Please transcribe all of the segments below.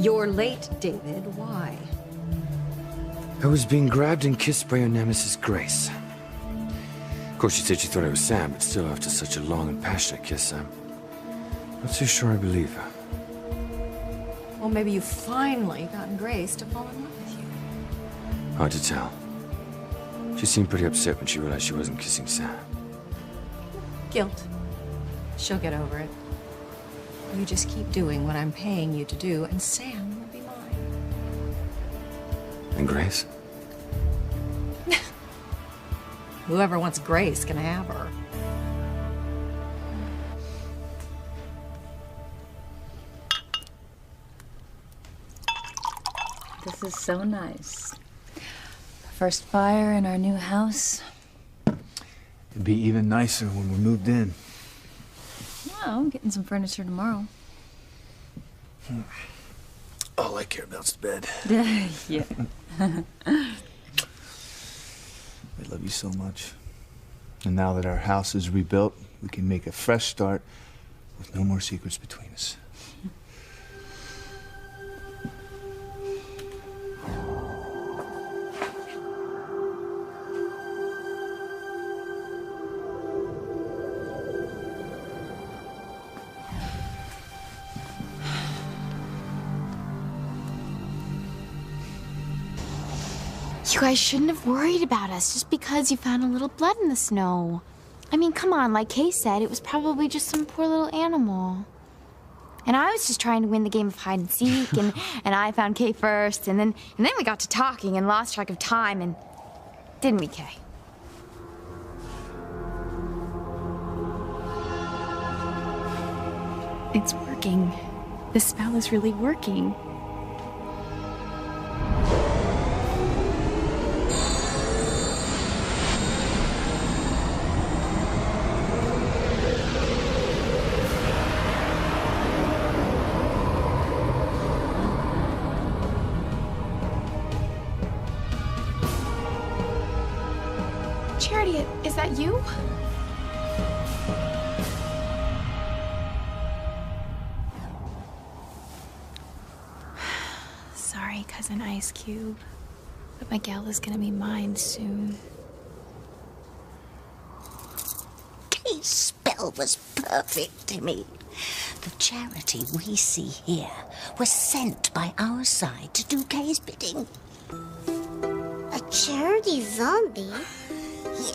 You're late, David. Why? I was being grabbed and kissed by your nemesis, Grace. Of course, she said she thought I was Sam, but still, after such a long and passionate kiss, I'm not too sure I believe her. Well, maybe you've finally gotten Grace to fall in love with you. Hard to tell. She seemed pretty upset when she realized she wasn't kissing Sam. Guilt. She'll get over it. You just keep doing what I'm paying you to do, and Sam will be mine. And Grace? Whoever wants Grace can have her. This is so nice. First fire in our new house. It'd be even nicer when we're moved in. Well, I'm getting some furniture tomorrow. All I care about's the bed. Yeah. I love you so much. And now that our house is rebuilt, we can make a fresh start with no more secrets between us. You guys shouldn't have worried about us just because you found a little blood in the snow. I mean, come on, like Kay said, it was probably just some poor little animal. And I was just trying to win the game of hide and seek, and I found Kay first, and then we got to talking and lost track of time, and didn't we, Kay? It's working. The spell is really working. Charity, is that you? Sorry, Cousin Ice Cube, but Miguel is gonna be mine soon. Kay's spell was perfect, Timmy. The charity we see here was sent by our side to do Kay's bidding. A charity zombie?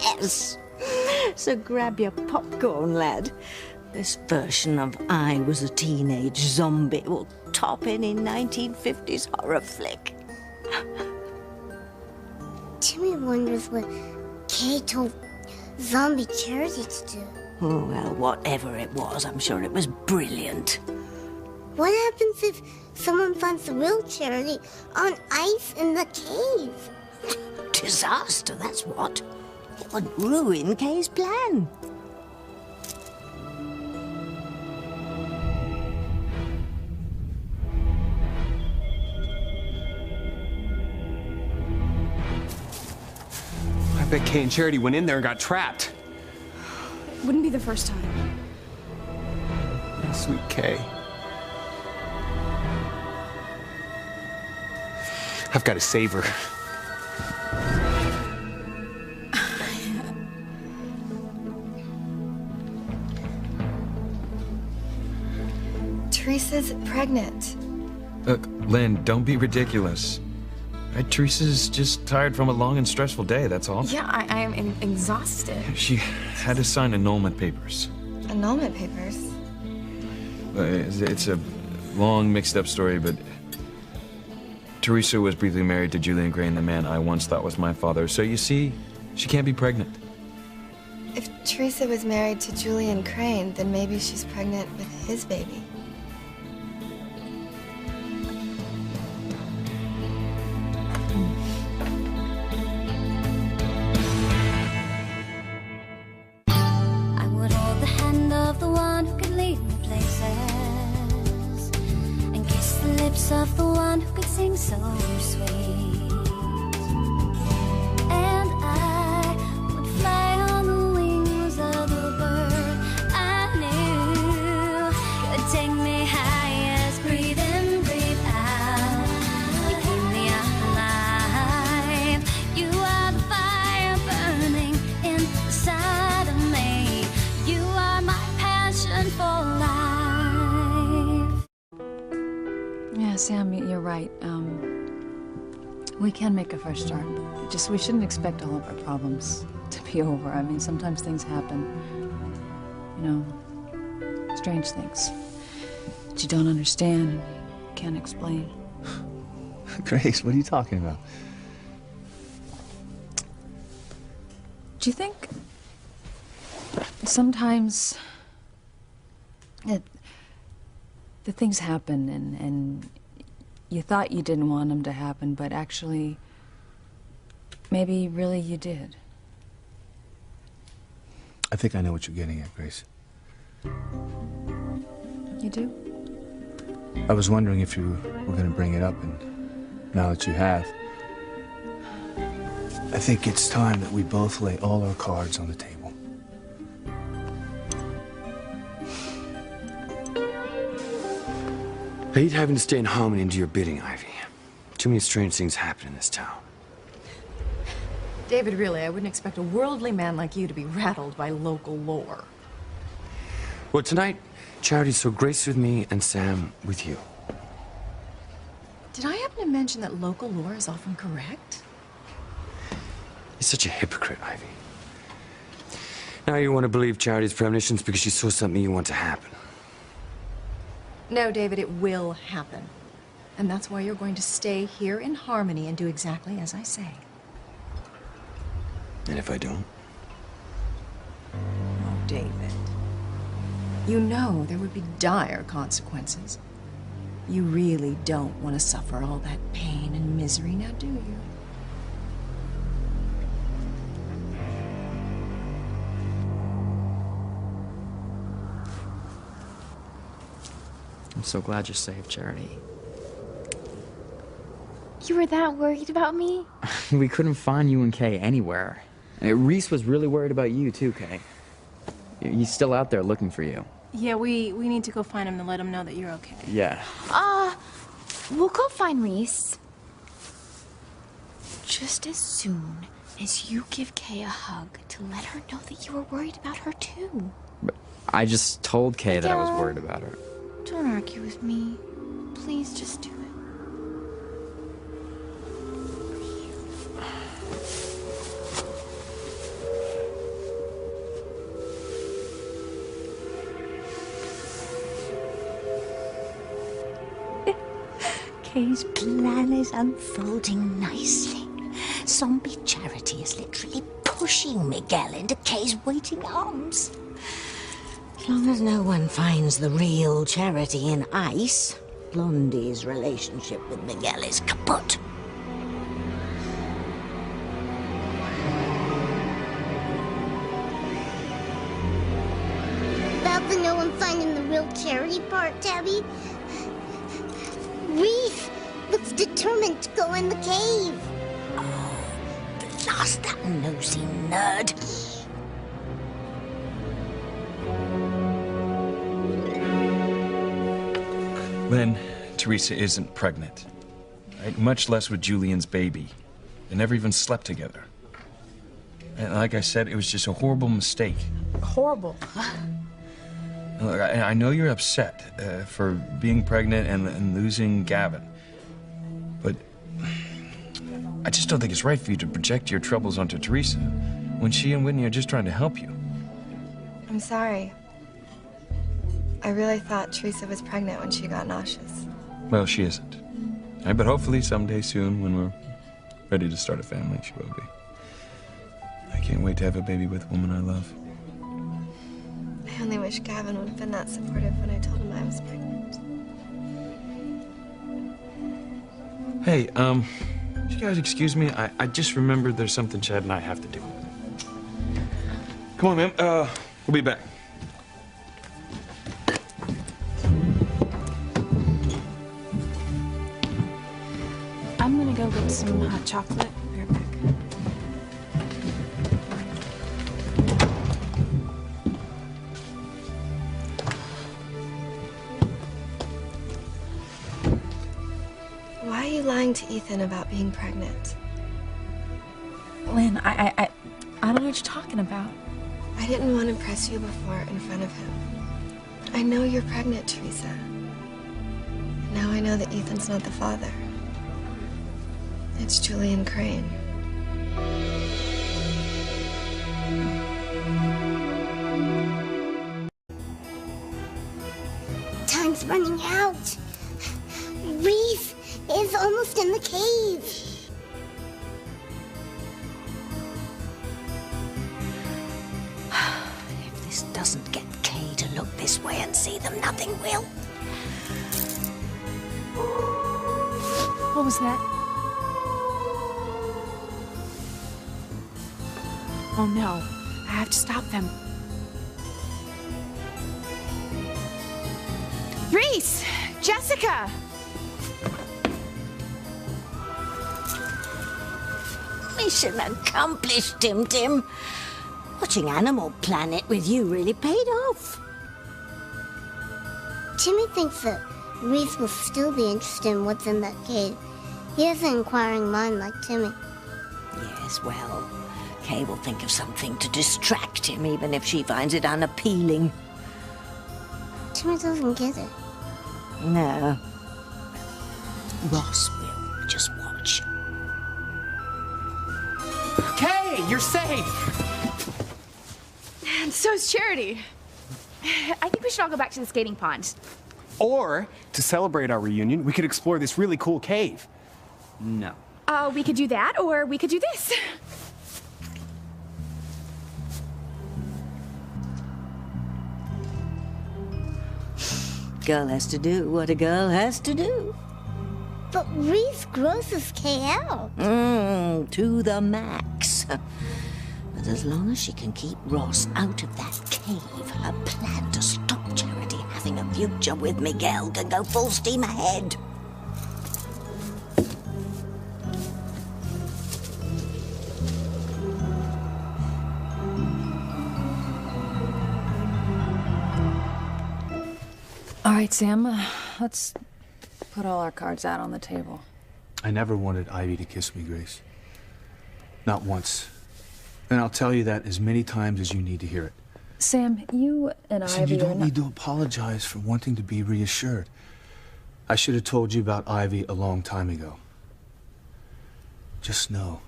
Yes. So grab your popcorn, lad. This version of I Was a Teenage Zombie will top any 1950s horror flick. Timmy wonders what Kay told Zombie Charity to do. Oh, well, whatever it was, I'm sure it was brilliant. What happens if someone finds the real Charity on ice in the cave? Disaster, that's what. It would ruin Kay's plan. I bet Kay and Charity went in there and got trapped. Wouldn't be the first time. Sweet Kay. I've got to save her. Teresa's pregnant. Look, Lynn, don't be ridiculous. Right, Teresa's just tired from a long and stressful day, that's all. Yeah, I am exhausted. She had to sign annulment papers. Annulment papers? It's a long, mixed-up story, but Teresa was briefly married to Julian Crane, the man I once thought was my father. So you see, she can't be pregnant. If Teresa was married to Julian Crane, then maybe she's pregnant with his baby. I would hold the hand of the one who could lead me places and kiss the lips of the one who could sing so sweet. And I would fly on the wings of the bird I knew could take me high as breathe in, breathe out. Yeah, Sam, you're right. We can make a fresh start. We shouldn't expect all of our problems to be over. I mean, sometimes things happen. You know, strange things that you don't understand and you can't explain. Grace, what are you talking about? Do you think sometimes that things happen and you thought you didn't want them to happen, but actually, maybe really you did? I think I know what you're getting at, Grace. You do? I was wondering if you were going to bring it up, and now that you have, I think it's time that we both lay all our cards on the table. I hate having to stay in harmony and do your bidding, Ivy. Too many strange things happen in this town. David, really, I wouldn't expect a worldly man like you to be rattled by local lore. Well, tonight, Charity saw Grace with me and Sam with you. Did I happen to mention that local lore is often correct? You're such a hypocrite, Ivy. Now you want to believe Charity's premonitions because she saw something you want to happen. No, David, it will happen. And that's why you're going to stay here in harmony and do exactly as I say. And if I don't? Oh, David. You know there would be dire consequences. You really don't want to suffer all that pain and misery, now do you? I'm so glad you're safe, Charity. You were that worried about me? We couldn't find you and Kay anywhere. And Reese was really worried about you too, Kay. He's still out there looking for you. Yeah, we need to go find him and let him know that you're okay. Yeah. We'll go find Reese. Just as soon as you give Kay a hug to let her know that you were worried about her too. But I just told Kay that I was worried about her. Don't argue with me. Please just do it. Kay's plan is unfolding nicely. Zombie Charity is literally pushing Miguel into Kay's waiting arms. As long as no one finds the real Charity in ice, Blondie's relationship with Miguel is kaput. About the no one finding the real Charity part, Tabby. Reese looks determined to go in the cave. Oh, blast that nosy nerd. Lynn, Teresa isn't pregnant. Right? Much less with Julian's baby. They never even slept together. And like I said, it was just a horrible mistake. Horrible. Look, I know you're upset for being pregnant and losing Gavin. But I just don't think it's right for you to project your troubles onto Teresa when she and Whitney are just trying to help you. I'm sorry. I really thought Teresa was pregnant when she got nauseous. Well, she isn't. But hopefully someday soon, when we're ready to start a family, she will be. I can't wait to have a baby with a woman I love. I only wish Gavin would have been that supportive when I told him I was pregnant. Hey, you guys excuse me? I just remembered there's something Chad and I have to do. Come on, ma'am. We'll be back. I'm gonna go get some hot chocolate. Be right back. Why are you lying to Ethan about being pregnant? Lynn, I don't know what you're talking about. I didn't want to press you before in front of him. I know you're pregnant, Teresa. Now I know that Ethan's not the father. It's Julian Crane. Time's running out. Reese is almost in the cave. If this doesn't get Kay to look this way and see them, nothing will. What was that? Oh no, I have to stop them. Reese! Jessica! Mission accomplished, Tim Tim. Watching Animal Planet with you really paid off. Timmy thinks that Reese will still be interested in what's in that cave. He has an inquiring mind like Timmy. Yes, well, Kay will think of something to distract him, even if she finds it unappealing. Timmy doesn't get it. No. Ross will. Just watch. Kay, you're safe! And so's Charity. I think we should all go back to the skating pond. Or, to celebrate our reunion, we could explore this really cool cave. No. We could do that, or we could do this. Girl has to do what a girl has to do. But Reese grosses Kay out. To the max. But as long as she can keep Ross out of that cave, her plan to stop Charity having a future with Miguel can go full steam ahead. All right, Sam, let's put all our cards out on the table. I never wanted Ivy to kiss me, Grace. Not once. And I'll tell you that as many times as you need to hear it. Sam, you and Listen, Ivy you are don't not... need to apologize for wanting to be reassured. I should have told you about Ivy a long time ago. Just know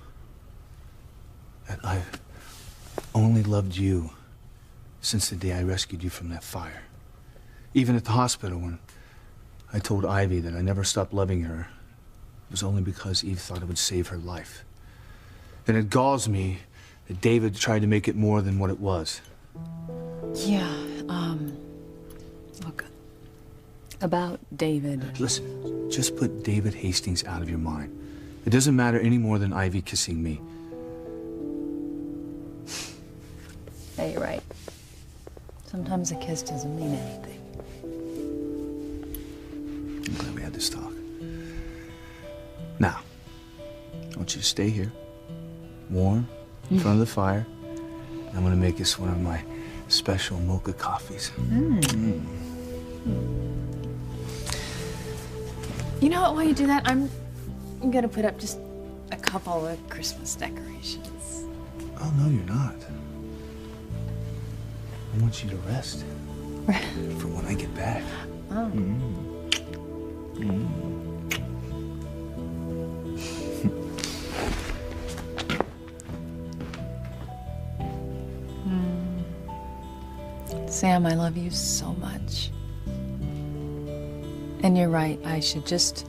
that I've only loved you since the day I rescued you from that fire. Even at the hospital, when I told Ivy that I never stopped loving her, it was only because Eve thought it would save her life. And it galls me that David tried to make it more than what it was. Yeah, look, about David. Listen, just put David Hastings out of your mind. It doesn't matter any more than Ivy kissing me. Yeah, you're right. Sometimes a kiss doesn't mean anything. I'm glad we had this talk. Now, I want you to stay here, warm, in front of the fire. I'm gonna make us one of my special mocha coffees. You know what, while you do that, I'm gonna put up just a couple of Christmas decorations. Oh, no, you're not. I want you to rest for when I get back. Oh. Sam, I love you so much. And you're right, I should just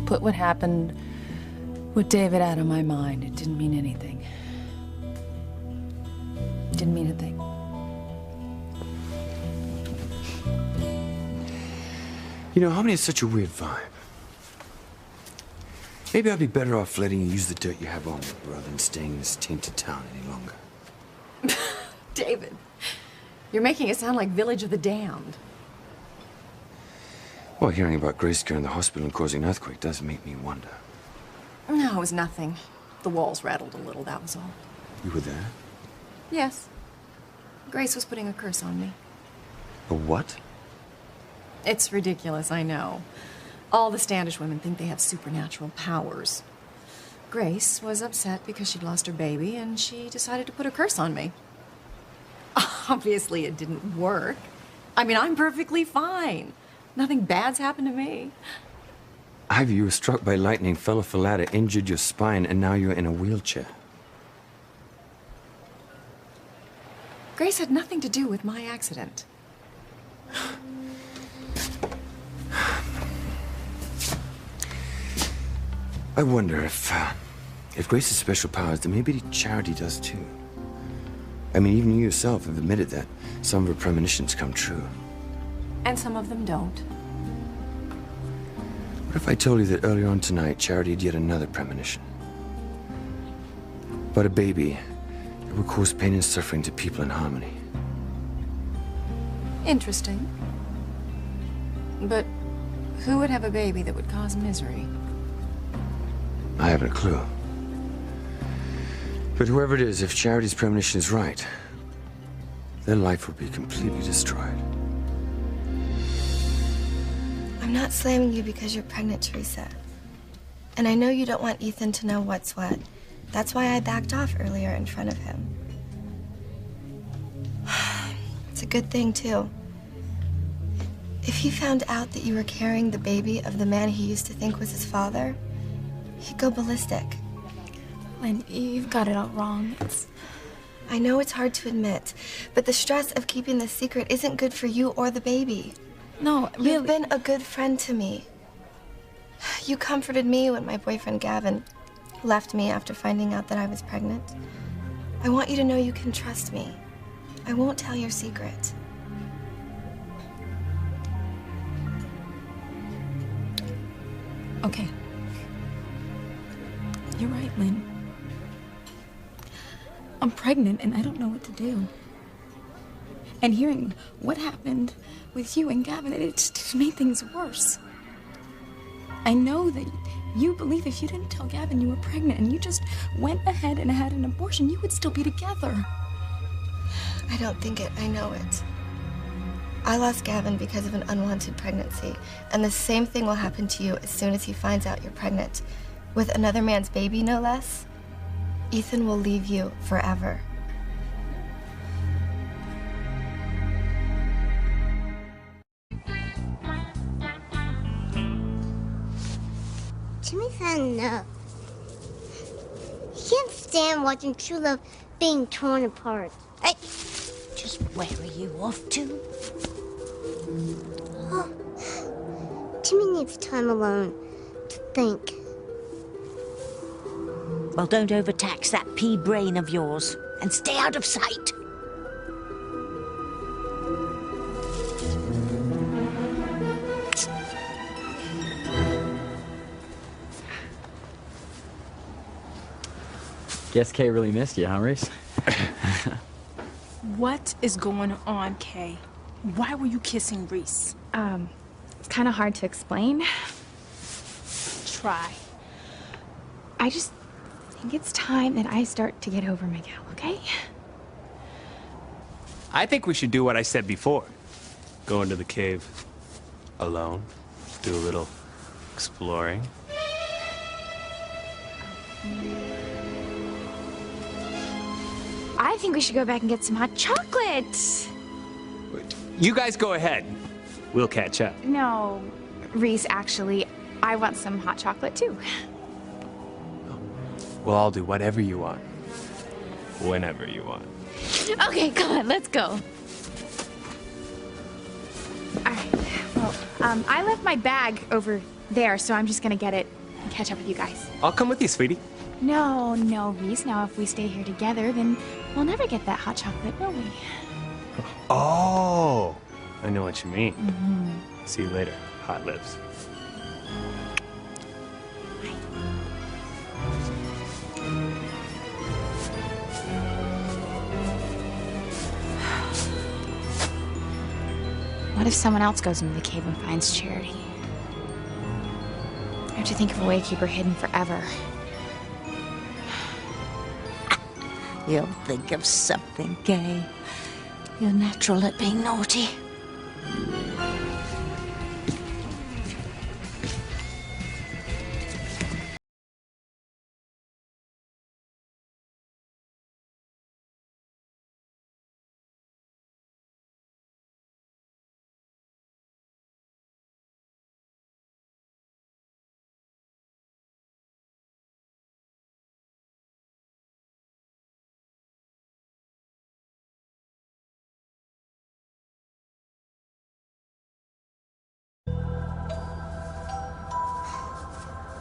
put what happened with David out of my mind. It didn't mean anything. Didn't mean a thing. You know, Harmony has such a weird vibe. Maybe I'd be better off letting you use the dirt you have on me rather than staying in this tainted town any longer. David, you're making it sound like Village of the Damned. Well, hearing about Grace going to the hospital and causing an earthquake does make me wonder. No, it was nothing. The walls rattled a little, that was all. You were there? Yes. Grace was putting a curse on me. A what? It's ridiculous, I know. All the Standish women think they have supernatural powers. Grace was upset because she'd lost her baby, and she decided to put a curse on me. Obviously, it didn't work. I mean, I'm perfectly fine. Nothing bad's happened to me. Ivy, you were struck by lightning, fell off a ladder, injured your spine, and now you're in a wheelchair. Grace had nothing to do with my accident. I wonder if Grace has special powers, then maybe Charity does too. I mean, even you yourself have admitted that some of her premonitions come true. And some of them don't. What if I told you that earlier on tonight, Charity had yet another premonition? About a baby that would cause pain and suffering to people in Harmony. Interesting. But who would have a baby that would cause misery? I haven't a clue. But whoever it is, if Charity's premonition is right, their life will be completely destroyed. I'm not slamming you because you're pregnant, Teresa. And I know you don't want Ethan to know what's what. That's why I backed off earlier in front of him. It's a good thing, too. If he found out that you were carrying the baby of the man he used to think was his father, he'd go ballistic. Lynn, you've got it all wrong. I know it's hard to admit, but the stress of keeping this secret isn't good for you or the baby. No, really. You've been a good friend to me. You comforted me when my boyfriend Gavin left me after finding out that I was pregnant. I want you to know you can trust me. I won't tell your secret. Okay. You're right, Lynn. I'm pregnant and I don't know what to do. And hearing what happened with you and Gavin, it just made things worse. I know that you believe if you didn't tell Gavin you were pregnant and you just went ahead and had an abortion, you would still be together. I don't think it. I know it. I lost Gavin because of an unwanted pregnancy, and the same thing will happen to you as soon as he finds out you're pregnant. With another man's baby, no less. Ethan will leave you forever. Jimmy's had enough. He can't stand watching true love being torn apart. Hey, just where are you off to? Oh, Jimmy needs time alone to think. Well, don't overtax that pea brain of yours and stay out of sight. Guess Kay really missed you, huh, Reese? What is going on, Kay? Why were you kissing Reese? It's kind of hard to explain. Try. I just think it's time that I start to get over Miguel, okay? I think we should do what I said before. Go into the cave alone, do a little exploring. I think we should go back and get some hot chocolate. You guys go ahead. We'll catch up. No, Reese, actually, I want some hot chocolate too. Well, I'll do whatever you want. Whenever you want. Okay, come on, let's go. All right, well, I left my bag over there, so I'm just gonna get it and catch up with you guys. I'll come with you, sweetie. No, Reese, now if we stay here together, then we'll never get that hot chocolate, will we? Oh, I know what you mean. See you later, hot lips. What if someone else goes into the cave and finds Charity? I have to think of a way to keep her hidden forever. You'll think of something, Kay. You're natural at being naughty.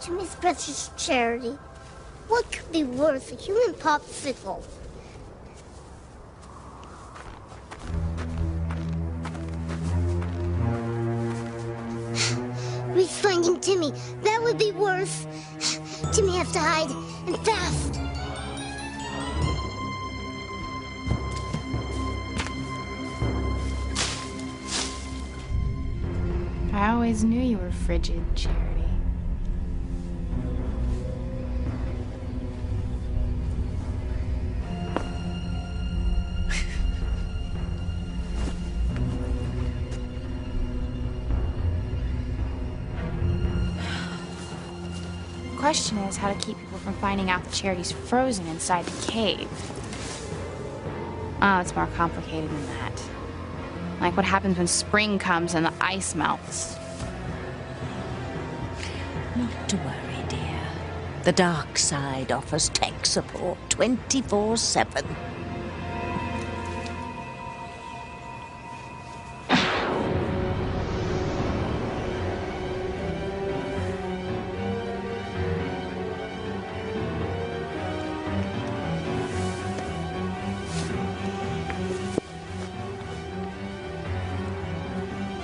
to Miss Precious Charity? What could be worse, a human popsicle? Reese finding Timmy, that would be worse. Timmy has to hide, and fast. I always knew you were frigid, Charity. The question is how to keep people from finding out that Charity's frozen inside the cave. Oh, it's more complicated than that. Like what happens when spring comes and the ice melts. Not to worry, dear. The dark side offers tech support 24/7.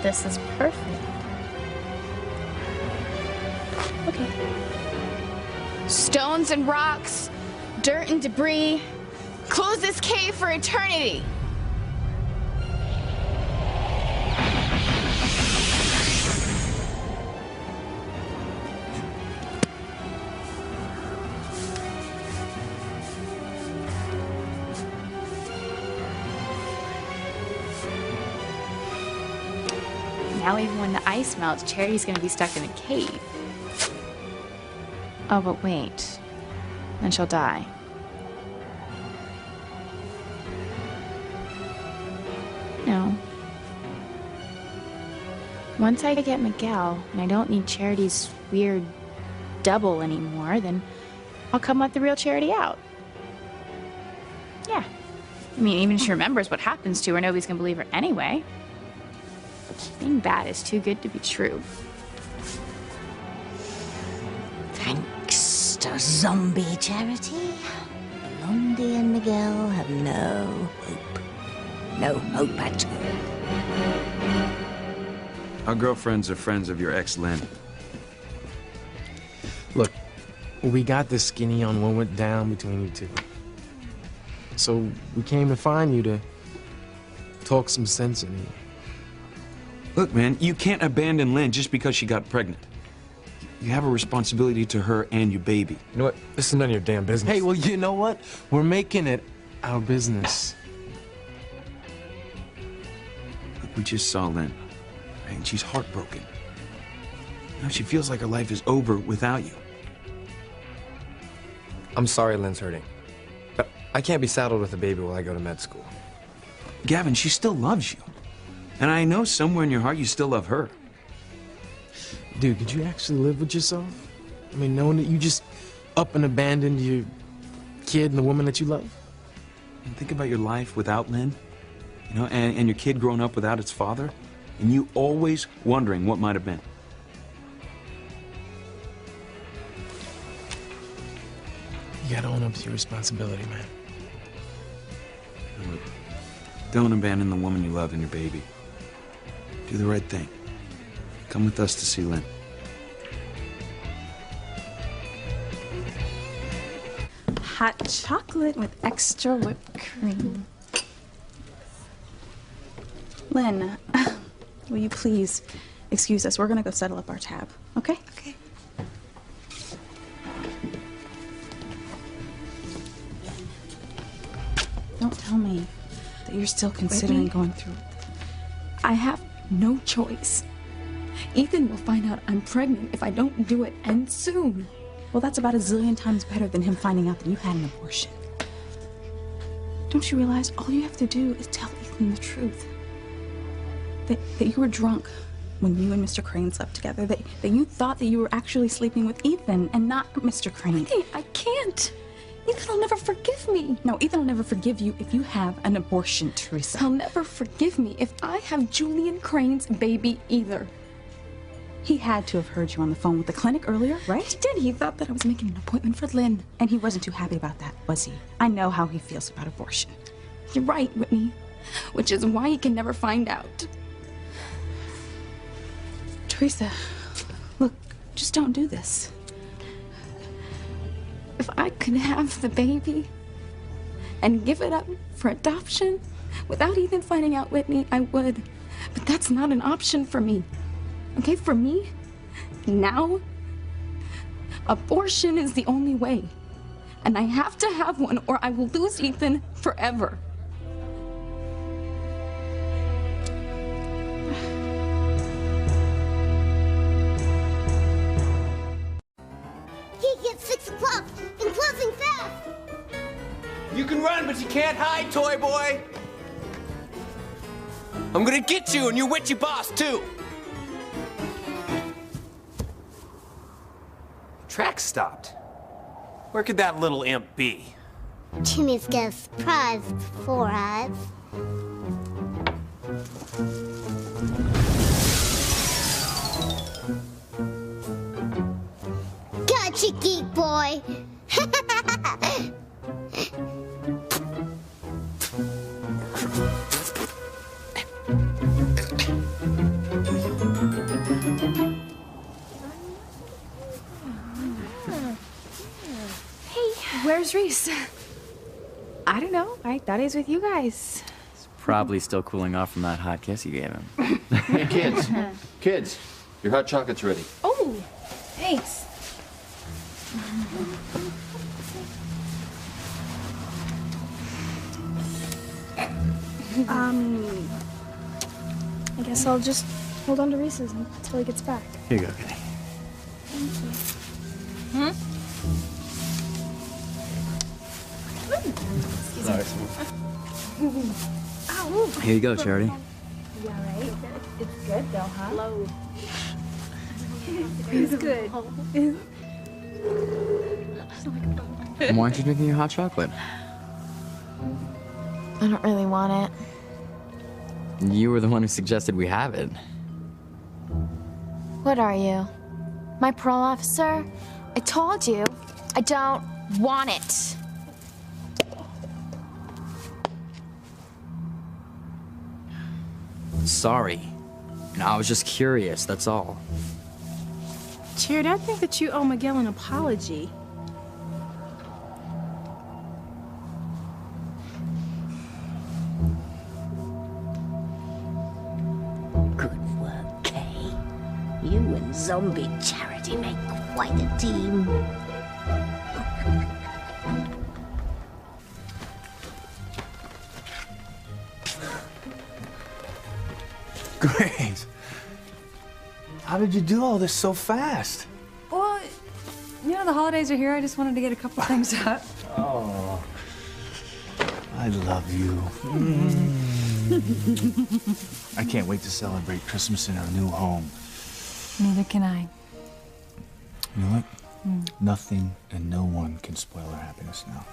This is perfect. Okay. Stones and rocks, dirt and debris. Close this cave for eternity. Now even when the ice melts, Charity's gonna be stuck in a cave. Oh, but wait. Then she'll die. No. Once I get Miguel, and I don't need Charity's weird double anymore, then I'll come let the real Charity out. Yeah. I mean, even if she remembers what happens to her, nobody's gonna believe her anyway. Being bad is too good to be true. Thanks to zombie Charity, Blondie and Miguel have no hope. No hope at all. Our girlfriends are friends of your ex, Lynn. Look, we got this skinny on what went down between you two. So we came to find you to talk some sense into you. Look, man, you can't abandon Lynn just because she got pregnant. You have a responsibility to her and your baby. You know what? This is none of your damn business. Hey, well, you know what? We're making it our business. Look, we just saw Lynn, right? And she's heartbroken. Now she feels like her life is over without you. I'm sorry Lynn's hurting, but I can't be saddled with a baby while I go to med school. Gavin, she still loves you. And I know somewhere in your heart you still love her. Dude, could you actually live with yourself? I mean, knowing that you just up and abandoned your kid and the woman that you love? And think about your life without Lynn, you know, and your kid growing up without its father, and you always wondering what might have been. You gotta own up to your responsibility, man. Look, don't abandon the woman you love and your baby. Do the right thing. Come with us to see Lynn. Hot chocolate with extra whipped cream. Lynn, will you please excuse us? We're gonna go settle up our tab, okay? Okay. Don't tell me that you're still considering going through it. I have no choice. Ethan will find out I'm pregnant if I don't do it, and soon. Well, that's about a zillion times better than him finding out that you had an abortion. Don't you realize all you have to do is tell Ethan the truth? That you were drunk when you and Mr. Crane slept together. That you thought that you were actually sleeping with Ethan and not Mr. Crane. I can't. Ethan will never forgive me. No, Ethan will never forgive you if you have an abortion, Teresa. He'll never forgive me if I have Julian Crane's baby either. He had to have heard you on the phone with the clinic earlier, right? He did. He thought that I was making an appointment for Lynn. And he wasn't too happy about that, was he? I know how he feels about abortion. You're right, Whitney. Which is why he can never find out. Teresa, look, just don't do this. If I could have the baby and give it up for adoption without even finding out Whitney, I would. But that's not an option for me. Okay, for me, now, abortion is the only way. And I have to have one or I will lose Ethan forever. Geek at 6 o'clock and closing fast. You can run, but you can't hide, toy boy. I'm gonna get you and your witchy boss, too. Track stopped. Where could that little imp be? Jimmy's got a surprise for us. Gotcha, geek boy. Where's Reese? I don't know. I thought he was with you guys. Probably still cooling off from that hot kiss you gave him. Hey, kids. Kids, your hot chocolate's ready. Oh, thanks. I guess I'll just hold on to Reese's until he gets back. Here you go, Kenny. Hmm? Sorry. Here you go, Charity. Yeah, right? It's good though, huh? Low. It's good. Why aren't you drinking your hot chocolate? I don't really want it. You were the one who suggested we have it. What are you? My parole officer? I told you, I don't want it. Sorry. I was just curious, that's all. Charity, I think that you owe Miguel an apology. Good work, Kay. You and Zombie Charity make quite a team. Grace, how did you do all this so fast? Well, you know, the holidays are here. I just wanted to get a couple things up. Oh, I love you. I can't wait to celebrate Christmas in our new home. Neither can I. You know what? Nothing and no one can spoil our happiness now.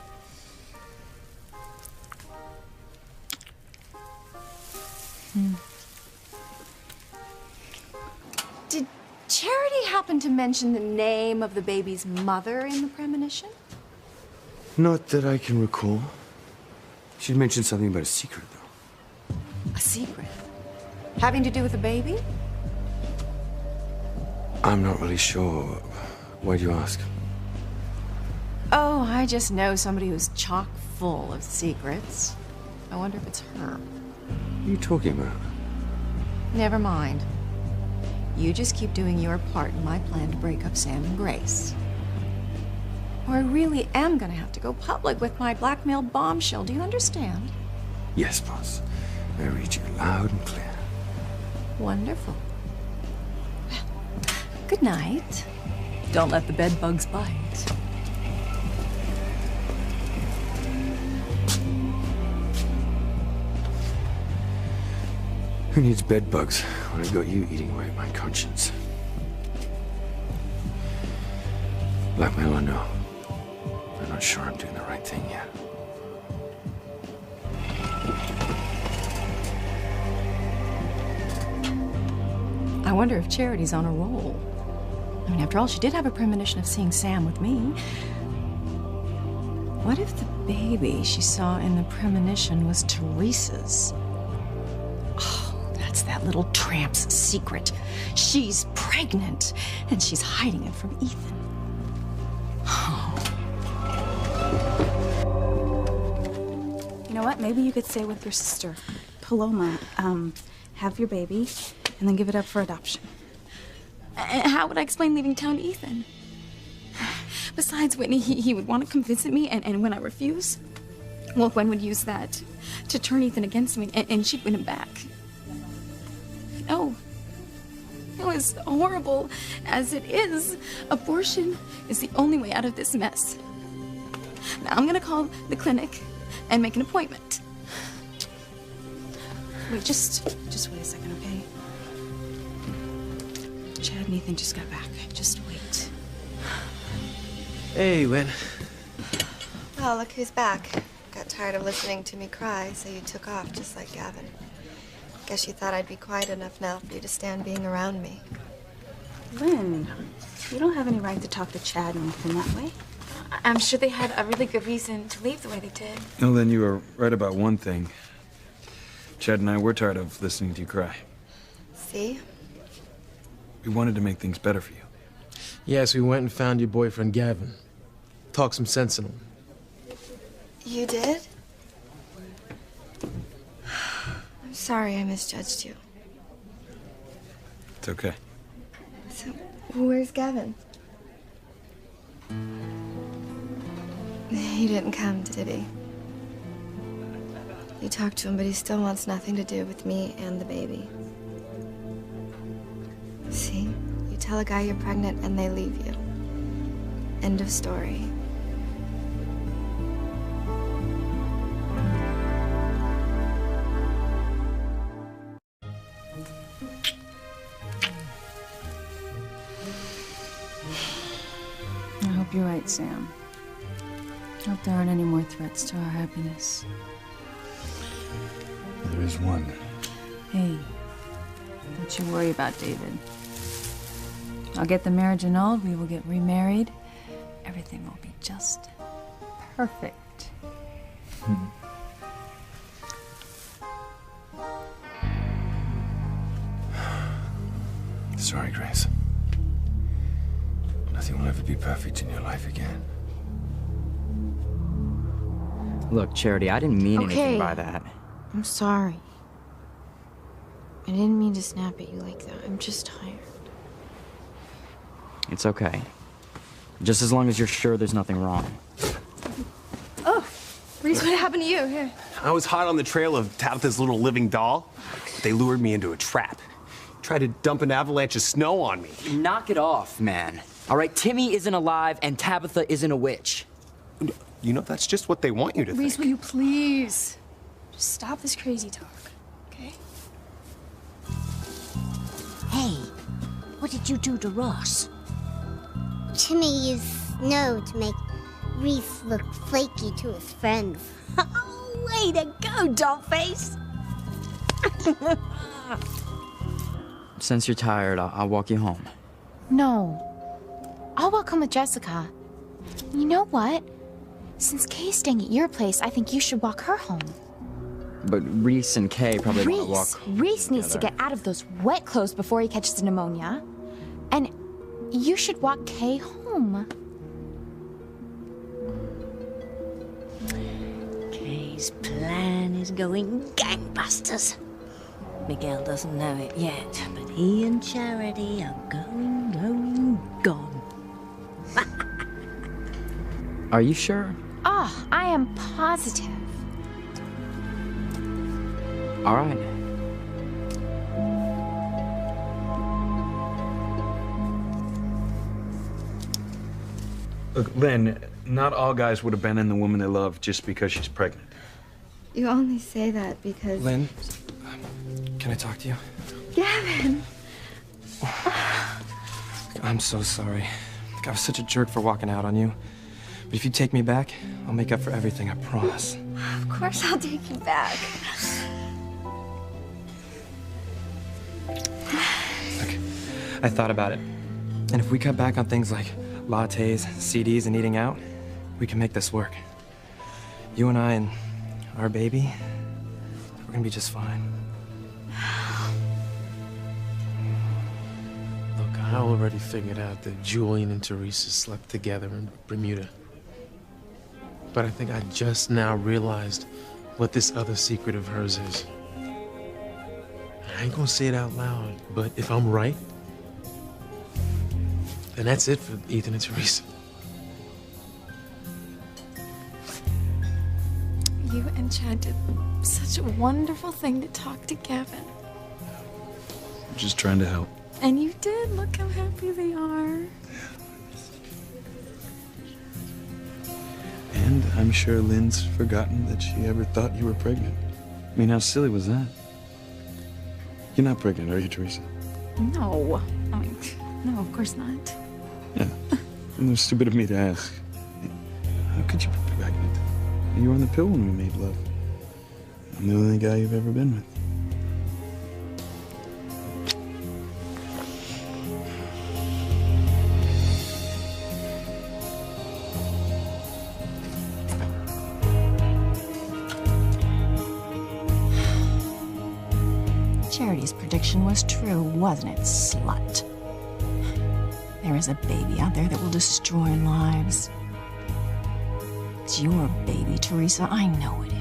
Did Charity happen to mention the name of the baby's mother in the premonition? Not that I can recall. She'd mentioned something about a secret, though. A secret? Having to do with the baby? I'm not really sure. Why do you ask? Oh, I just know somebody who's chock full of secrets. I wonder if it's her. What are you talking about? Never mind. You just keep doing your part in my plan to break up Sam and Grace. Or I really am gonna have to go public with my blackmail bombshell. Do you understand? Yes, boss. I read you loud and clear. Wonderful. Well, good night. Don't let the bed bugs bite. Who needs bed bugs when I've got you eating away at my conscience? Blackmail or no, I'm not sure I'm doing the right thing yet. I wonder if Charity's on a roll. I mean, after all, she did have a premonition of seeing Sam with me. What if the baby she saw in the premonition was Teresa's? Oh, that's that little tramp's secret. She's pregnant, and she's hiding it from Ethan. You know what? Maybe you could stay with your sister, Paloma. Have your baby, and then give it up for adoption. And how would I explain leaving town to Ethan? Besides, Whitney, he would want to come visit me, and when I refuse, well, Gwen would use that to turn Ethan against me, and she'd win him back. No. As horrible as it is, abortion is the only way out of this mess. Now I'm gonna call the clinic and make an appointment. Wait, just wait a second, okay? Chad and Ethan just got back. Just wait. Hey, Lynn. Well, look who's back. Got tired of listening to me cry, so you took off just like Gavin. Guess you thought I'd be quiet enough now for you to stand being around me. Lynn, you don't have any right to talk to Chad and Ethan that way. I'm sure they had a really good reason to leave the way they did. No, Lynn, you were right about one thing. Chad and I were tired of listening to you cry. See? We wanted to make things better for you. Yes, we went and found your boyfriend, Gavin. Talked some sense in him. You did? I'm sorry I misjudged you. It's okay. So, where's Gavin? He didn't come, did he? You talked to him, but he still wants nothing to do with me and the baby. See? You tell a guy you're pregnant and they leave you. End of story. I hope you're right, Sam. I hope there aren't any more threats to our happiness. There is one. Hey, don't you worry about David. I'll get the marriage annulled, we will get remarried. Everything will be just perfect. Sorry, Grace. Nothing will ever be perfect in your life again. Look, Charity, I didn't mean anything by that. I'm sorry. I didn't mean to snap at you like that. I'm just tired. It's okay. Just as long as you're sure there's nothing wrong. Oh, Reese, what happened to you? Here. I was hot on the trail of Tabitha's little living doll. They lured me into a trap. Tried to dump an avalanche of snow on me. Knock it off, man. All right, Timmy isn't alive and Tabitha isn't a witch. You know, that's just what they want you to think. Reese, will you please just stop this crazy talk, okay? Hey, what did you do to Ross? Timmy used snow to make Reese look flaky to his friends. Oh, way to go, dollface! Since you're tired, I'll walk you home. No. I'll walk home with Jessica. You know what? Since Kay's staying at your place, I think you should walk her home. But Reese and Kay probably want to walk. Reese needs to get out of those wet clothes before he catches pneumonia. And you should walk Kay home. Kay's plan is going gangbusters. Miguel doesn't know it yet, but he and Charity are gone. Are you sure? Oh, I am positive. All right. Look, Lynn, not all guys would abandon the woman they love just because she's pregnant. You only say that because... Lynn, can I talk to you? Gavin! I'm so sorry. Like, I was such a jerk for walking out on you. But if you take me back, I'll make up for everything, I promise. Of course I'll take you back. Look, I thought about it. And if we cut back on things like lattes, CDs, and eating out, we can make this work. You and I and our baby, we're gonna be just fine. Look, I already figured out that Julian and Teresa slept together in Bermuda. But I think I just now realized what this other secret of hers is. I ain't gonna say it out loud, but if I'm right, then that's it for Ethan and Teresa. You and Chad did such a wonderful thing to talk to Gavin. Just trying to help. And you did. Look how happy they are. And I'm sure Lynn's forgotten that she ever thought you were pregnant. I mean, how silly was that? You're not pregnant, are you, Teresa? No. I mean, no, of course not. Yeah. And it was stupid of me to ask. How could you be pregnant? You were on the pill when we made love. I'm the only guy you've ever been with. Charity's prediction was true, wasn't it, slut? There is a baby out there that will destroy lives. It's your baby, Teresa. I know it